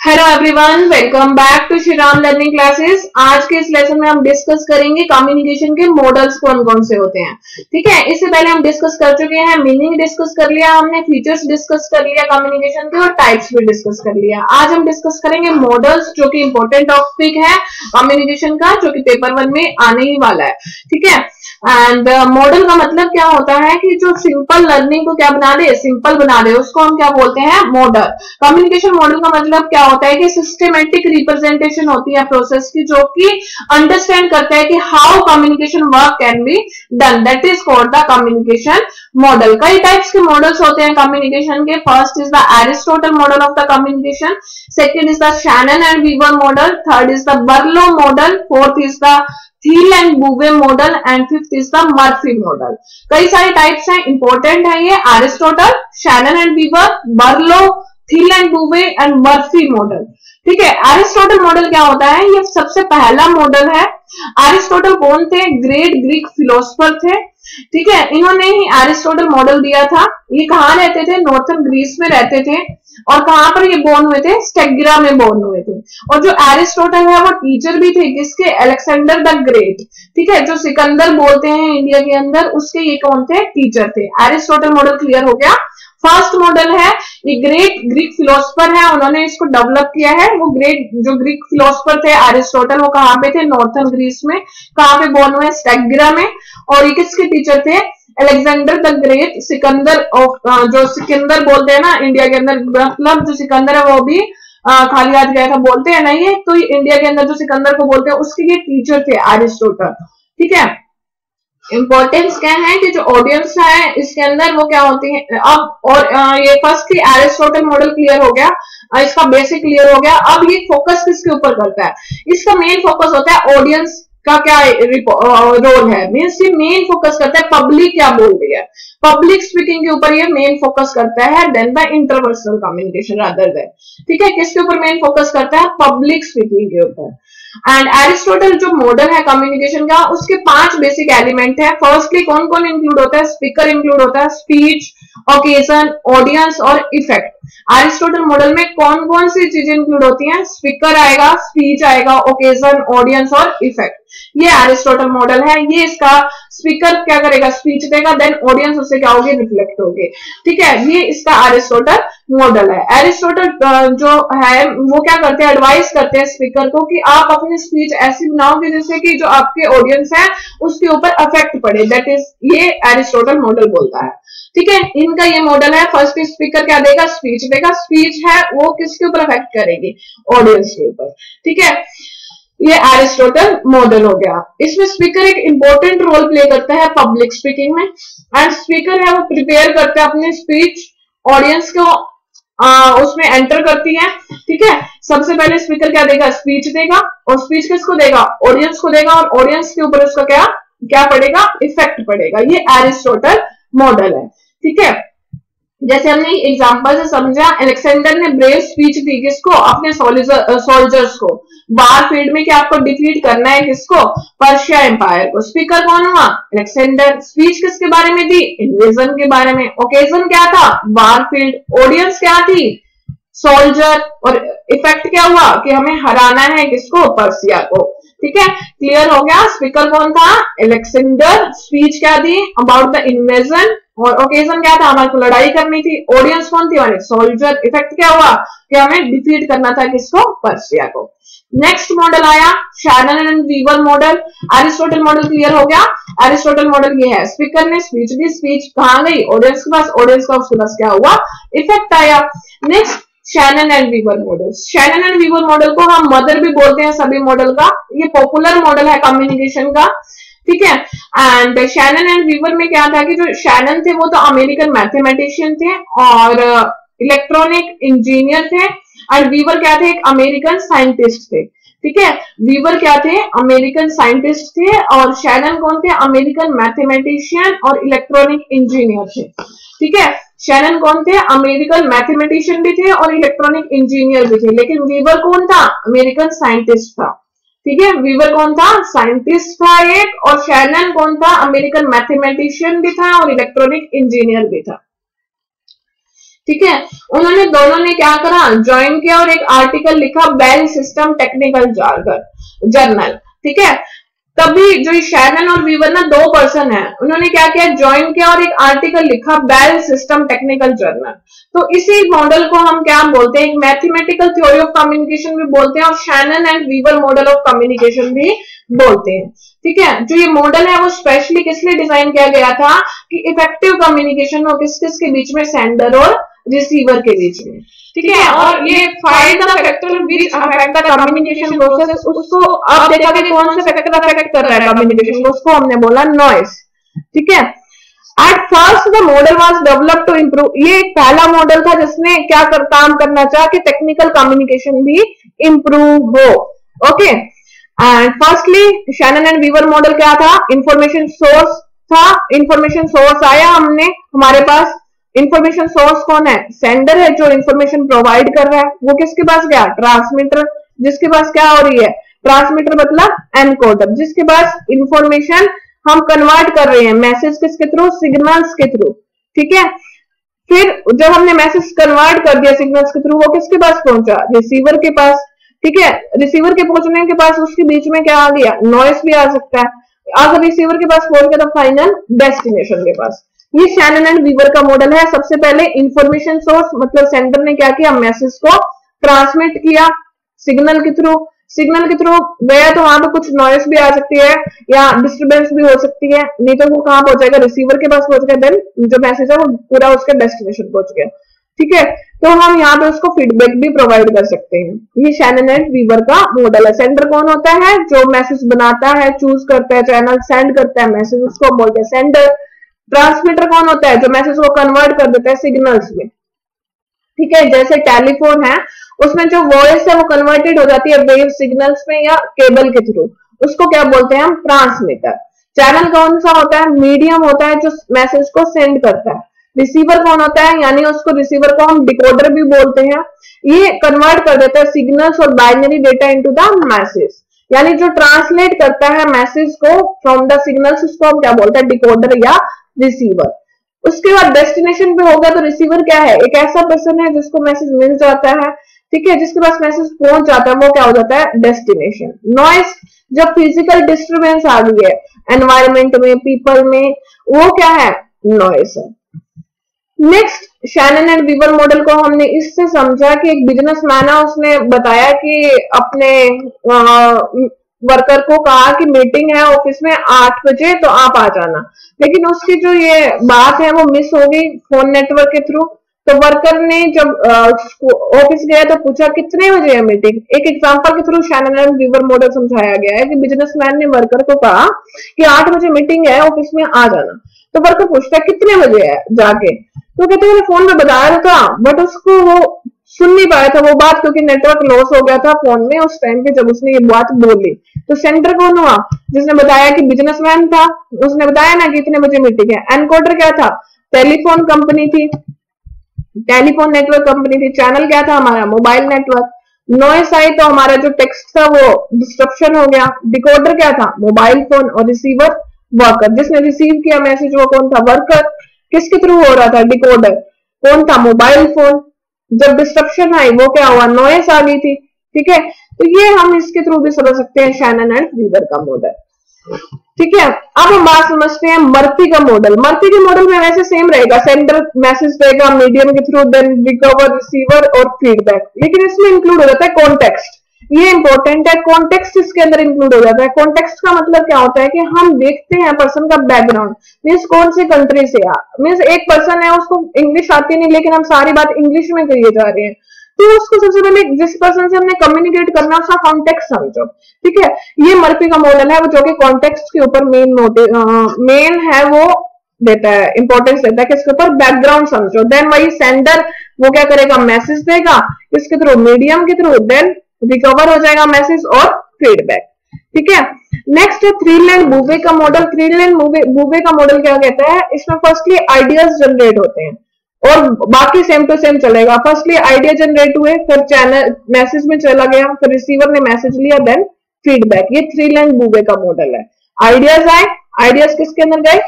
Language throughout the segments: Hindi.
Hello everyone, welcome back to Shri Ram learning classes. आज के इस लेसन में हम डिस्कस करेंगे कम्युनिकेशन के मॉडल्स कौन कौन से होते हैं। ठीक है, इससे पहले हम डिस्कस कर चुके हैं, मीनिंग डिस्कस कर लिया हमने, फीचर्स डिस्कस कर लिया कम्युनिकेशन के और टाइप्स भी डिस्कस कर लिया। आज हम डिस्कस करेंगे मॉडल्स, जो कि इंपॉर्टेंट टॉपिक है कम्युनिकेशन का, जो कि पेपर 1 में आने ही वाला है। ठीक है, एंड मॉडल का मतलब क्या होता है कि जो सिंपल लर्निंग को क्या बना दे, सिंपल बना दे, उसको हम क्या बोलते हैं, मॉडल। कम्युनिकेशन मॉडल का मतलब क्या होता है कि सिस्टमेटिक रिप्रेजेंटेशन होती है प्रोसेस की, जो कि अंडरस्टैंड करता है कि how communication work can be done, that is called the communication model. कई टाइप्स के मॉडल्स होते हैं कम्युनिकेशन के। First is the Aristotle model of the communication, second is the Shannon and Weaver model, third is the Berlo model, fourth is the Thill and Bovee model and fifth is the Murphy model. कई सारे टाइप्स हैं, इंपॉर्टेंट है ये। Aristotle, Shannon and Weaver, Berlo, Thiel and Bovee and Murphy model. ठीक है, एरिस्टोटल मॉडल क्या होता है, ये सबसे पहला मॉडल है। एरिस्टोटल कौन थे, ग्रेट ग्रीक फिलोसफर थे। ठीक है, इन्होंने ही एरिस्टोटल मॉडल दिया था। ये कहाँ रहते थे, नॉर्थन ग्रीस में रहते थे। और कहां पर ये बोर्न हुए थे, स्टेगिरा में बोर्न हुए थे। और जो एरिस्टोटल है वो टीचर भी थे किसके, अलेक्जेंडर द ग्रेट। ठीक है, जो सिकंदर बोलते हैं इंडिया के अंदर, उसके ये कौन थे, टीचर थे। एरिस्टोटल मॉडल क्लियर हो गया। फर्स्ट मॉडल है, ये ग्रेट ग्रीक फिलोसफर है, उन्होंने इसको डेवलप किया है। वो ग्रेट जो ग्रीक फिलोसफर थे एरिस्टोटल, वो कहां पे थे, नॉर्थन ग्रीस में। कहां पे बोर्न हुए, स्टेगिरा में। और ये किसके टीचर थे, Alexander the great, Sikandar of, जो सिकंदर बोलते हैं ना इंडिया के अंदर, मतलब जो सिकंदर है वो भी खाली हाथ गया था बोलते हैं ना, ये तो इंडिया के अंदर जो सिकंदर को बोलते हैं उसके ये टीचर थे एरिस्टोटल। ठीक है, इंपॉर्टेंस क्या है कि जो ऑडियंस है इसके अंदर वो क्या होती है अब। और ये फर्स्ट थी एरिस्टोटल मॉडल क्लियर हो गया, इसका बेसिक क्लियर हो गया। अब ये फोकस किसके ऊपर करता है, इसका मेन फोकस होता है ऑडियंस का क्या रोल है, मीन्स ये मेन फोकस करता है पब्लिक क्या बोल रही है, पब्लिक स्पीकिंग के ऊपर ये मेन फोकस करता है than the interpersonal communication rather than. ठीक है, किसके ऊपर मेन फोकस करता है, पब्लिक स्पीकिंग के ऊपर। एंड एरिस्टोटल जो मॉडल है कम्युनिकेशन का, उसके 5 बेसिक एलिमेंट है। फर्स्टली कौन कौन इंक्लूड होता है, स्पीकर इंक्लूड होता है, स्पीच, ओकेजन, ऑडियंस और इफेक्ट। एरिस्टोटल मॉडल में कौन कौन सी चीजें इंक्लूड होती हैं, स्पीकर आएगा, स्पीच आएगा, ओकेजन, ऑडियंस और इफेक्ट। ये एरिस्टोटल मॉडल है। ये इसका स्पीकर क्या करेगा, स्पीच देगा, देन ऑडियंस उससे क्या होगी, रिफ्लेक्ट होगी। ठीक है, ये इसका एरिस्टोटल मॉडल है। एरिस्टोटल जो है वो क्या करते हैं, एडवाइस करते हैं स्पीकर को कि आप अपनी स्पीच ऐसी बनाओ कि जैसे कि जो आपके ऑडियंस है उसके ऊपर अफेक्ट पड़े, दैट इज ये एरिस्टोटल मॉडल बोलता है। ठीक है, इनका ये मॉडल है। फर्स्ट स्पीकर क्या देगा, स्पीच देगा, स्पीच है वो किसके ऊपर अफेक्ट करेगी, ऑडियंस के ऊपर। ठीक है, ये एरिस्टोटल मॉडल हो गया। इसमें स्पीकर एक इंपॉर्टेंट रोल प्ले करता है पब्लिक स्पीकिंग में। एंड स्पीकर है वो प्रिपेयर करता है अपनी स्पीच, ऑडियंस को उसमें एंटर करती है। ठीक है, सबसे पहले स्पीकर क्या देगा, स्पीच देगा, और स्पीच किसको देगा, ऑडियंस को देगा, और ऑडियंस के ऊपर उसका क्या क्या पड़ेगा, इफेक्ट पड़ेगा। ये एरिस्टोटल मॉडल है। ठीक है, जैसे हमने एग्जांपल से समझा, अलेक्जेंडर ने ब्रेव स्पीच दी किसको, अपने सोल्जर्स को, बार फील्ड में क्या आपको डिफीट करना है किसको, पर्शिया एम्पायर को। स्पीकर कौन हुआ, अलेक्जेंडर। स्पीच किसके बारे में दी, इन्वेजन के बारे में। ओकेजन क्या था, बार फील्ड। ऑडियंस क्या थी, सोल्जर। और इफेक्ट क्या हुआ कि हमें हराना है किसको, पर्शिया को। ठीक है, क्लियर हो गया। स्पीकर कौन था, अलेक्जेंडर। स्पीच क्या थी, अबाउट द इन्वेजन। और ओकेजन क्या था, हमारे को लड़ाई करनी थी। ऑडियंस कौन थी, हमारे सोल्जर। इफेक्ट क्या हुआ कि हमें डिफीट करना था किसको, पर्शिया को। नेक्स्ट मॉडल आया Shannon and Weaver model. Aristotle model clear हो गया। एरिस्टोटल मॉडल ये है, स्पीकर ने स्पीच दी, स्पीच कहां गई, ऑडियंस के पास, ऑडियंस का उसके पास क्या हुआ, इफेक्ट आया। Next Shannon and Weaver model. Shannon and Weaver model को हम मदर भी बोलते हैं सभी मॉडल का। ये पॉपुलर मॉडल है कम्युनिकेशन का। ठीक है, एंड शैनन एंड वीवर में क्या था कि जो शैनन थे वो तो अमेरिकन मैथमेटिशियन थे और इलेक्ट्रॉनिक इंजीनियर थे। और वीवर क्या थे, एक अमेरिकन साइंटिस्ट थे। ठीक है, वीवर क्या थे, अमेरिकन साइंटिस्ट थे, और शैनन कौन थे, अमेरिकन मैथमेटिशियन और इलेक्ट्रॉनिक इंजीनियर थे। ठीक है, शैनन कौन थे, अमेरिकन मैथमेटिशियन भी थे और इलेक्ट्रॉनिक इंजीनियर भी थे। लेकिन वीवर कौन था, अमेरिकन साइंटिस्ट था। ठीक है, वीवर कौन था, साइंटिस्ट था एक, और शैनन कौन था, अमेरिकन मैथमेटिशियन भी था और इलेक्ट्रॉनिक इंजीनियर भी था। ठीक है, उन्होंने दोनों ने क्या करा, ज्वाइन किया और एक आर्टिकल लिखा बेल सिस्टम टेक्निकल जर्नल। ठीक है, तभी जो शैनन और वीवर ना दो पर्सन है, उन्होंने क्या किया, ज्वाइन किया और एक आर्टिकल लिखा बेल सिस्टम टेक्निकल जर्नल। तो इसी मॉडल को हम क्या बोलते हैं, एक मैथमेटिकल थ्योरी ऑफ कम्युनिकेशन भी बोलते हैं और Shannon and Weaver model of communication भी बोलते हैं। ठीक है, जो ये मॉडल है वो स्पेशली किस लिए डिजाइन किया गया था कि इफेक्टिव कम्युनिकेशन हो किस किस के बीच में, सेंडर और रिसीवर के बीच में। ठीक है, और ये find the factor which affect the communication process, उसको अब देखा कि कौन से फैक्टर अफेक्ट कर रहा है कम्युनिकेशन को, उसको हमने बोला नॉइस। ठीक है, at first the model was developed to improve, ये एक पहला मॉडल था जिसने क्या काम करना चाहा कि टेक्निकल कम्युनिकेशन भी इंप्रूव हो। Okay, and firstly Shannon and Weaver model क्या था, इंफॉर्मेशन सोर्स था। इंफॉर्मेशन सोर्स आया हमारे पास, इंफॉर्मेशन सोर्स कौन है, सेंडर है जो इंफॉर्मेशन प्रोवाइड कर रहा है, वो किसके पास गया, ट्रांसमीटर, जिसके पास क्या हो रही है, ट्रांसमीटर मतलब एनकोडर, जिसके पास इंफॉर्मेशन हम कन्वर्ट कर रहे हैं मैसेज किसके थ्रू, सिग्नल्स के थ्रू। ठीक है, फिर जब हमने मैसेज कन्वर्ट कर दिया सिग्नल्स के थ्रू, वो किसके पास पहुंचा, रिसीवर के पास। ठीक है, रिसीवर के पहुंचने के पास उसके बीच में क्या आ गया, नॉइस भी आ सकता है। अगर रिसीवर के पास पहुंच गया तो फाइनल डेस्टिनेशन के पास। ये शैनन एंड वीवर का मॉडल है। सबसे पहले इंफॉर्मेशन सोर्स मतलब सेंडर ने क्या किया, मैसेज को ट्रांसमिट किया सिग्नल के थ्रू, सिग्नल के थ्रू गया तो वहां पे कुछ नॉइस भी आ सकती है या डिस्टरबेंस भी हो सकती है, नहीं तो वो कहां पहुंचेगा, रिसीवर के पास पहुंच गया, देन जो मैसेज है वो पूरा उसके डेस्टिनेशन पहुंच गया। ठीक है, तो हम यहाँ पे उसको फीडबैक भी प्रोवाइड कर सकते हैं। ये शैनन एंड वीवर का मॉडल है। सेंडर कौन होता है, जो मैसेज बनाता है, चूज करता है चैनल, सेंड करता है मैसेज, उसको बोलते हैं सेंडर। ट्रांसमीटर कौन होता है, जो मैसेज को कन्वर्ट कर देता है सिग्नल्स में। ठीक है, जैसे टेलीफोन है उसमें जो वॉइस है वो कन्वर्टेड हो जाती है वेव सिग्नल्स में या केबल के थ्रू, उसको क्या बोलते हैं हम, ट्रांसमीटर। चैनल कौन सा होता है, मीडियम होता है जो मैसेज को सेंड करता है। रिसीवर कौन होता है, यानी उसको रिसीवर को हम डिकोडर भी बोलते हैं, ये कन्वर्ट कर देता है सिग्नल्स और binary data into the message, यानी जो ट्रांसलेट करता है मैसेज को फ्रॉम द सिग्नल्स, उसको हम क्या बोलते हैं, डिकोडर या रिसीवर। उसके बाद डेस्टिनेशन पे होगा तो रिसीवर क्या है, एक ऐसा पर्सन है जिसको मैसेज मिल जाता है। ठीक है, जिसके पास मैसेज पहुंच जाता है वो क्या हो जाता है, डेस्टिनेशन। नॉइस, जब फिजिकल डिस्टर्बेंस आ गई है एनवायरमेंट में, पीपल में, वो क्या है, नॉइस है। Next, Shannon and Weaver model को हमने इससे समझा कि एक बिजनेसमैन है, उसने बताया कि अपने वर्कर को कहा कि मीटिंग है ऑफिस में 8 बजे तो आप आ जाना, लेकिन उसकी जो ये बात है वो मिस हो गई फोन नेटवर्क के थ्रू। तो वर्कर ने जब ऑफिस गया तो पूछा कितने बजे है मीटिंग। एक एग्जांपल के through Shannon and Weaver model समझाया गया है कि बिजनेसमैन ने वर्कर को कहा कि 8 बजे मीटिंग है ऑफिस में आ जाना, तो वर्कर पूछता है कितने बजे है जाके, तो कहते हैं फोन पे बताया था बट उसको वो सुन नहीं पाया था वो बात, क्योंकि नेटवर्क लॉस हो गया था फोन में उस टाइम पे जब उसने ये बात बोली। तो सेंटर कौन हुआ, जिसने बताया कि बिजनेसमैन था, उसने बताया ना कि इतने बजे मीटिंग है। एनकोडर क्या था, टेलीफोन कंपनी थी, टेलीफोन नेटवर्क कंपनी थी। चैनल क्या था हमारा, मोबाइल नेटवर्क। नॉइस आई तो हमारा जो टेक्स्ट था वो डिस्ट्रप्शन हो गया। डिकोडर क्या था, मोबाइल फोन, और रिसीवर वर्कर, जिसने रिसीव किया मैसेज वो कौन था, वर्कर। किसके थ्रू हो रहा था, डिकोडर। कौन था, मोबाइल फोन। जब डिस्ट्रप्शन आई वो क्या हुआ, नॉइस आ गई थी। ठीक है, तो ये हम इसके थ्रू भी समझ सकते हैं शैनन एंड वीवर का मॉडल। ठीक है, अब हम बात समझते हैं मर्फी का मॉडल। मर्फी के मॉडल में वैसे सेम रहेगा, सेंडर मैसेज देगा मीडियम के थ्रू, देन रिकवर, रिसीवर और फीडबैक, लेकिन इसमें इंक्लूड हो जाता है कॉन्टेक्स्ट। ये इंपॉर्टेंट है, कॉन्टेक्स्ट इसके अंदर इंक्लूड हो जाता है। कॉन्टेक्स्ट का मतलब क्या होता है कि हम देखते हैं पर्सन का बैकग्राउंड, मीन्स कौन सी कंट्री से, मीन्स एक पर्सन है उसको इंग्लिश आती नहीं लेकिन हम सारी बात इंग्लिश में करिए जा रहे हैं, तो उसको सबसे पहले जिस पर्सन से हमने कम्युनिकेट करना है उसका कॉन्टेक्स्ट समझो। ठीक है, ये मर्फी का मॉडल है वो जो कि कॉन्टेक्स्ट के ऊपर मेन है वो देता है, इंपॉर्टेंस देता है कि इसके ऊपर बैकग्राउंड समझो। देन वही सेंडर वो क्या करेगा, मैसेज देगा इसके थ्रू, मीडियम के थ्रू, देन रिकवर हो जाएगा मैसेज और फीडबैक। ठीक है, नेक्स्ट है थ्री लैंड बुवे का मॉडल। थ्री लैंड बुवे का मॉडल क्या कहता है, इसमें फर्स्टली आइडियाज जनरेट होते हैं और बाकी सेम टू सेम चलेगा। फर्स्टली आइडिया जनरेट हुए, फिर चैनल मैसेज में चला गया, फिर रिसीवर ने मैसेज लिया, देन फीडबैक। ये थ्री लैंड बुवे का मॉडल है। आइडियाज आए, आइडियाज किसके अंदर गए,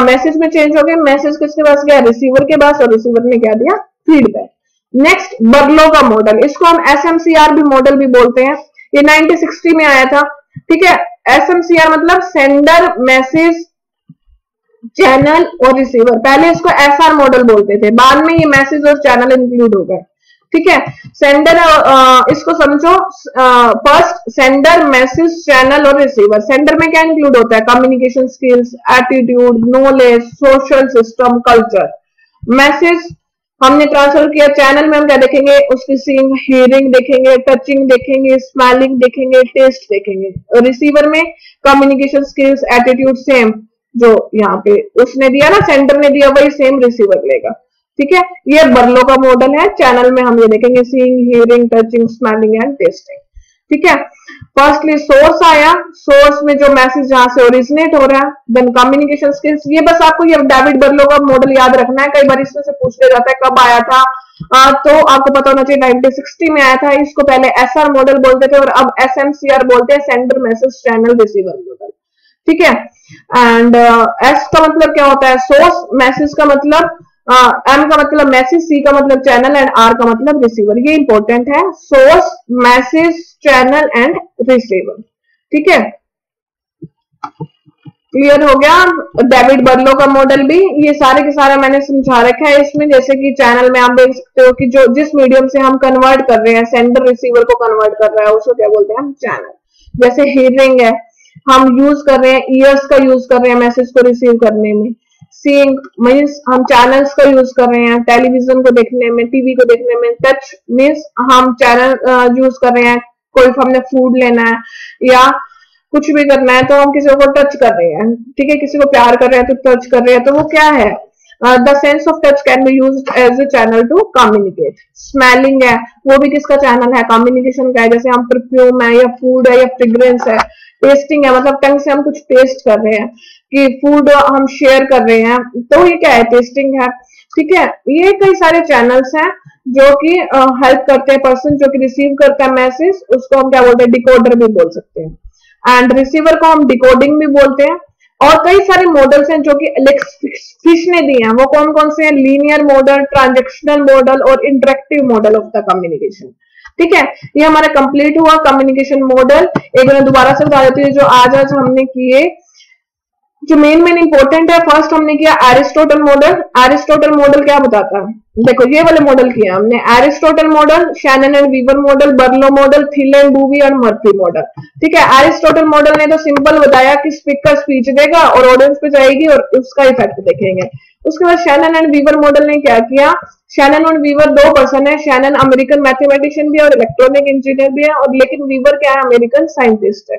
मैसेज में चेंज हो गए, मैसेज किसके पास गया, रिसीवर के पास, और रिसीवर ने क्या दिया, फीडबैक। नेक्स्ट बर्लो का मॉडल, इसको हम SMCR भी मॉडल भी बोलते हैं, ये 1960 में आया था। ठीक है, SMCR मतलब सेंडर, मैसेज, चैनल और रिसीवर। पहले इसको SR मॉडल बोलते थे, बाद में ये मैसेज और चैनल इंक्लूड हो गए। ठीक है, सेंडर, इसको समझो, फर्स्ट सेंडर, मैसेज, चैनल और रिसीवर। सेंडर में क्या इंक्लूड होता है? Communication skills, attitude, knowledge, social system, culture. Message हमने ट्रांसफर किया, चैनल में हम क्या देखेंगे? उसकी सीइंग, हियरिंग देखेंगे, टचिंग देखेंगे, स्मेलिंग देखेंगे, टेस्ट देखेंगे। रिसीवर में कम्युनिकेशन स्किल्स, एटीट्यूड, सेम जो यहाँ पे उसने दिया ना, सेंडर ने दिया, वही सेम रिसीवर लेगा। ठीक है, ये बर्लो का मॉडल है। चैनल में हम ये देखेंगे seeing, hearing, touching, smelling and testing. ठीक है, फर्स्टली सोर्स आया, सोर्स में जो मैसेज जहां से ओरिजिनेट हो रहा है, देन कम्युनिकेशन स्किल्स। ये बस आपको ये डेविड बर्लो का मॉडल याद रखना है, कई बार इसमें से पूछ लिया जाता है कब आया था, तो आपको पता होना चाहिए 1960 में आया था। इसको पहले SR मॉडल बोलते थे और अब SMCR बोलते हैं, sender, message, channel, receiver model. ठीक है, एंड S का मतलब क्या होता है? सोर्स, मैसेज का मतलब M का मतलब मैसेज, C का मतलब चैनल एंड R का मतलब रिसीवर। ये इंपॉर्टेंट है, source, message, channel and receiver. ठीक है, क्लियर हो गया? डेविड बर्लो का मॉडल भी, ये सारे के सारे मैंने समझा रखा है इसमें। जैसे कि चैनल में आप देख सकते हो कि जो जिस मीडियम से हम कन्वर्ट कर रहे हैं, सेंडर रिसीवर को कन्वर्ट कर रहा है, उसको क्या बोलते हैं? हम चैनल। जैसे हियरिंग है, हम यूज कर रहे हैं, ईयर्स का यूज कर रहे हैं मैसेज को रिसीव करने में। सीइंग मीन्स हम चैनल्स का यूज कर रहे हैं टेलीविजन को देखने में, टीवी को देखने में। टच मीन्स हम चैनल यूज कर रहे हैं, कोई हमने फूड लेना है या कुछ भी करना है तो हम किसी को टच कर रहे हैं। ठीक है, किसी को प्यार कर रहे हैं तो टच कर रहे हैं, तो वो क्या है? The sense of touch can be used as a channel to communicate. Smelling है, वो भी किसका चैनल है? कम्युनिकेशन का है। जैसे हम परफ्यूम है या फूड है या फ्रेग्रेंस है। टेस्टिंग है, मतलब टंग से हम कुछ टेस्ट कर रहे हैं, कि फूड हम शेयर कर रहे हैं, तो ये क्या है? टेस्टिंग है। ठीक है, ये कई सारे चैनल्स हैं जो कि हेल्प करते हैं पर्सन जो कि रिसीव करता है मैसेज, उसको हम क्या बोलते हैं? डिकोडर भी बोल सकते हैं। एंड रिसीवर को हम डिकोडिंग भी बोलते हैं। और कई सारे मॉडल्स हैं जो कि एलेक्स फिश ने दिए हैं। वो कौन कौन से हैं? लीनियर मॉडल, ट्रांजैक्शनल मॉडल और interactive model of the communication. ठीक है, ये हमारा कंप्लीट हुआ कम्युनिकेशन मॉडल। एक बार दोबारा से बता देती हूँ जो आज हमने किए, जो मेन इंपॉर्टेंट है। फर्स्ट हमने किया एरिस्टोटल मॉडल। एरिस्टोटल मॉडल क्या बताता है? देखो ये वाले मॉडल किया हमने, Aristotle model, Shannon and Weaver model, Berlo model, Thill and Bovee और मर्फी मॉडल। ठीक है, एरिस्टोटल मॉडल ने तो सिंपल बताया कि स्पीकर स्पीच देगा और ऑडियंस पे जाएगी और उसका इफेक्ट देखेंगे। उसके बाद शैनन एंड वीवर मॉडल ने क्या किया? शैनन और वीवर दो पर्सन है। शैनन अमेरिकन मैथमेटिशियन भी और इलेक्ट्रॉनिक इंजीनियर भी है, और लेकिन वीवर क्या है? अमेरिकन साइंटिस्ट है।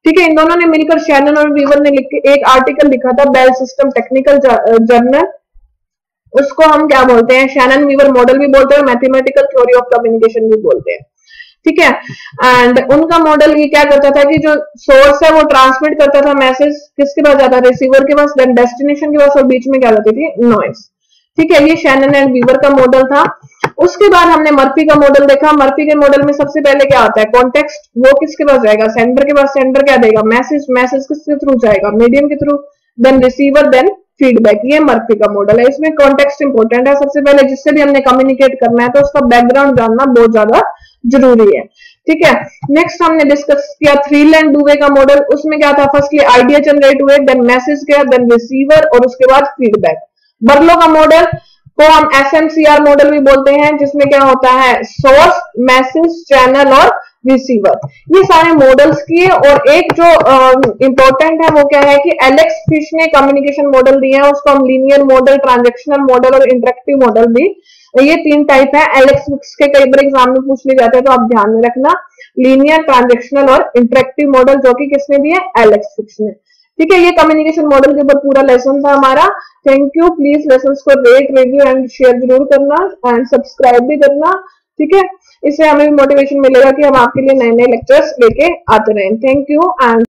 ठीक है, इन दोनों ने मिलकर, शैनन और वीवर ने लिख के एक आर्टिकल लिखा था, बेल सिस्टम टेक्निकल जर्नल। उसको हम क्या बोलते हैं? शैनन वीवर मॉडल भी बोलते हैं, मैथमेटिकल थ्योरी ऑफ कम्युनिकेशन भी बोलते हैं। ठीक है, एंड उनका मॉडल ये क्या करता था कि जो सोर्स है वो ट्रांसमिट करता था मैसेज, किसके पास जाता? रिसीवर के पास, देन डेस्टिनेशन के पास, और बीच में क्या होती थी? नॉइज। ठीक है, ये शैनन एंड वीवर का मॉडल था। उसके बाद हमने मर्फी का मॉडल देखा। मर्फी के मॉडल में सबसे पहले क्या आता है? कॉन्टेक्स्ट। वो किसके पास जाएगा? सेंडर के पास। सेंडर क्या देगा? मैसेज। मैसेज किसके थ्रू जाएगा? मीडियम के through. Then receiver, then feedback. ये मर्फी का मॉडल है। इसमें कॉन्टेक्स्ट इंपॉर्टेंट है। सबसे पहले जिससे भी हमने कम्युनिकेट करना है तो उसका बैकग्राउंड जानना बहुत ज्यादा जरूरी है। ठीक है, नेक्स्ट हमने डिस्कस किया थिल एंड डूवे का मॉडल। उसमें क्या था? फर्स्टली आइडिया जनरेट हुए, देन मैसेज गया, देन रिसीवर और उसके बाद फीडबैक। बर्लो का मॉडल को हम SMCR मॉडल भी बोलते हैं, जिसमें क्या होता है? सोर्स, मैसेज, चैनल और रिसीवर। ये सारे मॉडल्स किए। और एक जो इंपॉर्टेंट है वो क्या है कि एलेक्स फिश ने कम्युनिकेशन मॉडल दिए हैं, उसको हम लीनियर मॉडल, ट्रांजैक्शनल मॉडल और इंटरेक्टिव मॉडल भी, ये 3 टाइप है। एलेक्स फिश के कई बार एग्जाम में पूछ लिए जाते हैं, तो आप ध्यान में रखना, लीनियर, ट्रांजैक्शनल और इंटरेक्टिव मॉडल, जो कि किसने दिए? एलेक्स फिश ने। ठीक है, ये कम्युनिकेशन मॉडल के ऊपर पूरा लेसन था हमारा। Thank you. प्लीज लेसन को रेट, रिव्यू एंड शेयर जरूर करना एंड सब्सक्राइब भी करना। ठीक है, इससे हमें भी मोटिवेशन मिलेगा कि हम आपके लिए नए नए लेक्चर्स लेके आते रहें। Thank you and